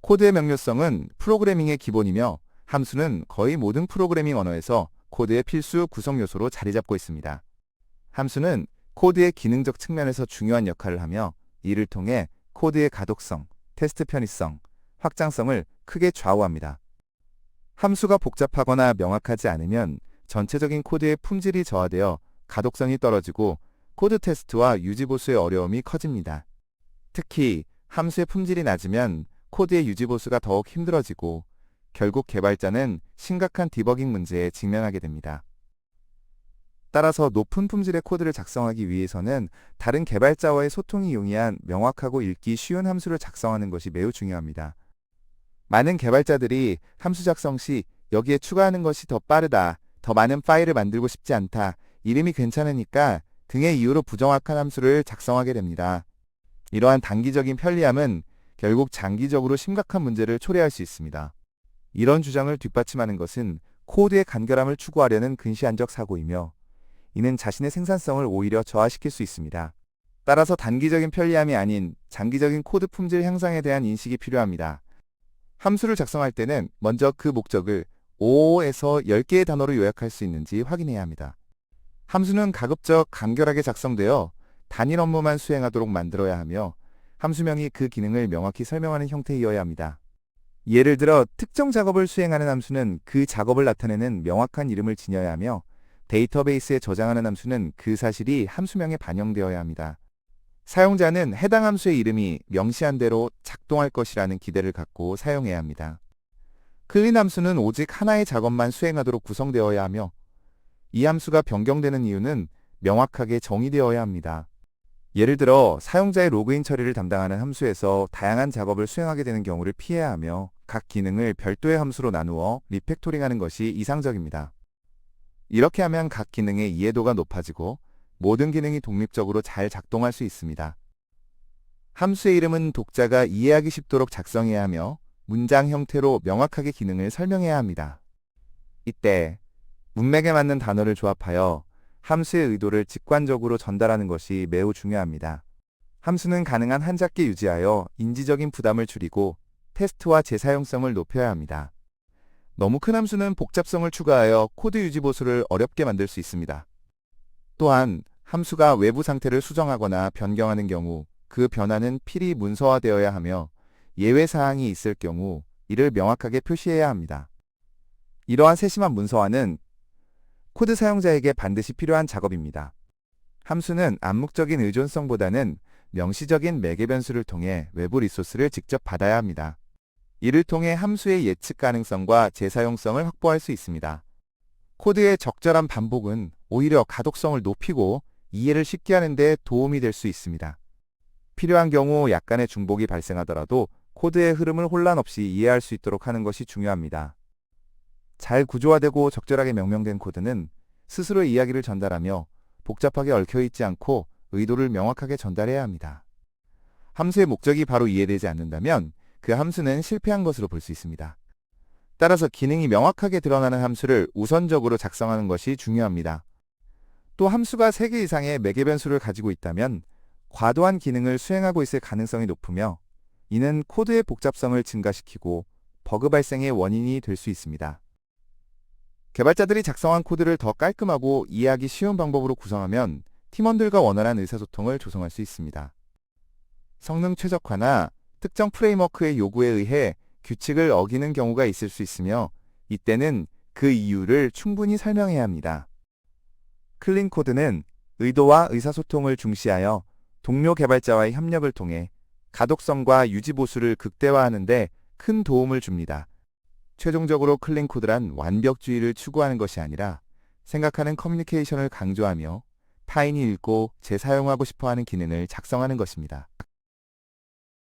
코드의 명료성은 프로그래밍의 기본이며 함수는 거의 모든 프로그래밍 언어에서 코드의 필수 구성 요소로 자리 잡고 있습니다. 함수는 코드의 기능적 측면에서 중요한 역할을 하며 이를 통해 코드의 가독성, 테스트 편의성, 확장성을 크게 좌우합니다. 함수가 복잡하거나 명확하지 않으면 전체적인 코드의 품질이 저하되어 가독성이 떨어지고 코드 테스트와 유지보수의 어려움이 커집니다. 특히 함수의 품질이 낮으면 코드의 유지보수가 더욱 힘들어지고 결국 개발자는 심각한 디버깅 문제에 직면하게 됩니다. 따라서 높은 품질의 코드를 작성하기 위해서는 다른 개발자와의 소통이 용이한 명확하고 읽기 쉬운 함수를 작성하는 것이 매우 중요합니다. 많은 개발자들이 함수 작성 시 여기에 추가하는 것이 더 빠르다, 더 많은 파일을 만들고 싶지 않다, 이름이 괜찮으니까 등의 이유로 부정확한 함수를 작성하게 됩니다. 이러한 단기적인 편리함은 결국 장기적으로 심각한 문제를 초래할 수 있습니다. 이런 주장을 뒷받침하는 것은 코드의 간결함을 추구하려는 근시안적 사고이며 이는 자신의 생산성을 오히려 저하시킬 수 있습니다. 따라서 단기적인 편리함이 아닌 장기적인 코드 품질 향상에 대한 인식이 필요합니다. 함수를 작성할 때는 먼저 그 목적을 5에서 10개의 단어로 요약할 수 있는지 확인해야 합니다. 함수는 가급적 간결하게 작성되어 단일 업무만 수행하도록 만들어야 하며 함수명이 그 기능을 명확히 설명하는 형태이어야 합니다. 예를 들어 특정 작업을 수행하는 함수는 그 작업을 나타내는 명확한 이름을 지녀야 하며 데이터베이스에 저장하는 함수는 그 사실이 함수명에 반영되어야 합니다. 사용자는 해당 함수의 이름이 명시한 대로 작동할 것이라는 기대를 갖고 사용해야 합니다. 클린 함수는 오직 하나의 작업만 수행하도록 구성되어야 하며 이 함수가 변경되는 이유는 명확하게 정의되어야 합니다. 예를 들어 사용자의 로그인 처리를 담당하는 함수에서 다양한 작업을 수행하게 되는 경우를 피해야 하며 각 기능을 별도의 함수로 나누어 리팩토링하는 것이 이상적입니다. 이렇게 하면 각 기능의 이해도가 높아지고 모든 기능이 독립적으로 잘 작동할 수 있습니다. 함수의 이름은 독자가 이해하기 쉽도록 작성해야 하며 문장 형태로 명확하게 기능을 설명해야 합니다. 이때 문맥에 맞는 단어를 조합하여 함수의 의도를 직관적으로 전달하는 것이 매우 중요합니다. 함수는 가능한 한 작게 유지하여 인지적인 부담을 줄이고 테스트와 재사용성을 높여야 합니다. 너무 큰 함수는 복잡성을 추가하여 코드 유지 보수를 어렵게 만들 수 있습니다. 또한 함수가 외부 상태를 수정하거나 변경하는 경우 그 변화는 필히 문서화되어야 하며 예외 사항이 있을 경우 이를 명확하게 표시해야 합니다. 이러한 세심한 문서화는 코드 사용자에게 반드시 필요한 작업입니다. 함수는 암묵적인 의존성보다는 명시적인 매개 변수를 통해 외부 리소스를 직접 받아야 합니다. 이를 통해 함수의 예측 가능성과 재사용성을 확보할 수 있습니다. 코드의 적절한 반복은 오히려 가독성을 높이고 이해를 쉽게 하는 데 도움이 될 수 있습니다. 필요한 경우 약간의 중복이 발생하더라도 코드의 흐름을 혼란 없이 이해할 수 있도록 하는 것이 중요합니다. 잘 구조화되고 적절하게 명명된 코드는 스스로의 이야기를 전달하며 복잡하게 얽혀있지 않고 의도를 명확하게 전달해야 합니다. 함수의 목적이 바로 이해되지 않는다면 그 함수는 실패한 것으로 볼 수 있습니다. 따라서 기능이 명확하게 드러나는 함수를 우선적으로 작성하는 것이 중요합니다. 또 함수가 3개 이상의 매개 변수를 가지고 있다면 과도한 기능을 수행하고 있을 가능성이 높으며 이는 코드의 복잡성을 증가시키고 버그 발생의 원인이 될 수 있습니다. 개발자들이 작성한 코드를 더 깔끔하고 이해하기 쉬운 방법으로 구성하면 팀원들과 원활한 의사소통을 조성할 수 있습니다. 성능 최적화나 특정 프레임워크의 요구에 의해 규칙을 어기는 경우가 있을 수 있으며 이때는 그 이유를 충분히 설명해야 합니다. 클린 코드는 의도와 의사소통을 중시하여 동료 개발자와의 협력을 통해 가독성과 유지보수를 극대화하는 데 큰 도움을 줍니다. 최종적으로 클린 코드란 완벽주의를 추구하는 것이 아니라 생각하는 커뮤니케이션을 강조하며 타인이 읽고 재사용하고 싶어하는 기능을 작성하는 것입니다.